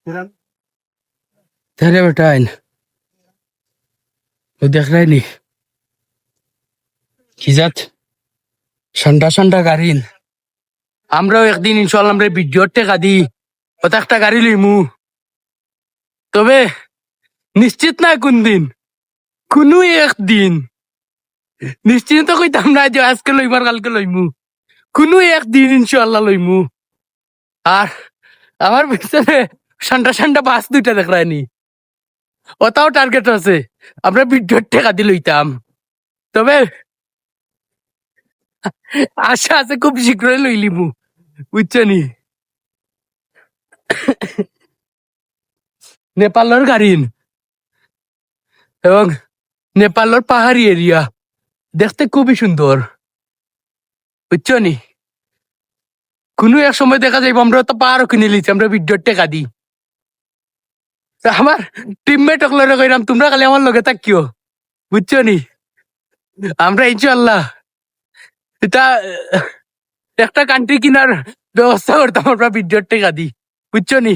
तेरे बेटा आइन वो देख रहा है नहीं খিজাত ঠান্ডা ঠান্ডা গাড়ি আমরাও একদিন ইনশাল্লাহ আমরা ভিডিওর টেকা দি ওটা একটা গাড়ি লইমু তবে নিশ্চিত না কোন দিন কোনো একদিন নিশ্চিত তো কইতাম না যে আজকে লইবার কালকে লইমু কোনো একদিন ইনশাল্লাহ লইমু আর আমার পিছনে ঠান্ডা ঠান্ডা বাস দুইটা দেখ রায়নি ওটাও টার্গেট আছে আমরা ভিডিওর টেকা দি লইতাম তবে আশা আছে খুব শীঘ্রই লইলিমু বুঝছো নি নেপালের গাড়ি এবং নেপালের পাহাড়ি এরিয়া দেখতে খুবই সুন্দর বুঝছো নি কোনো এক সময় দেখা যাইব আমরা তো পাহাড়ও কিনে লিছি আমরা ভিডিওর টেকা দিই আমার টিমমেট অকলরে কইরাম তোমরা খালি আমার লগে থাকিও বুঝছো নি আমরা ইনশাল্লাহ এটা একটা কান্ট্রি কিনার ব্যবস্থা করতাম আমরা ভিডিওর টেকা দিই বুঝছো নি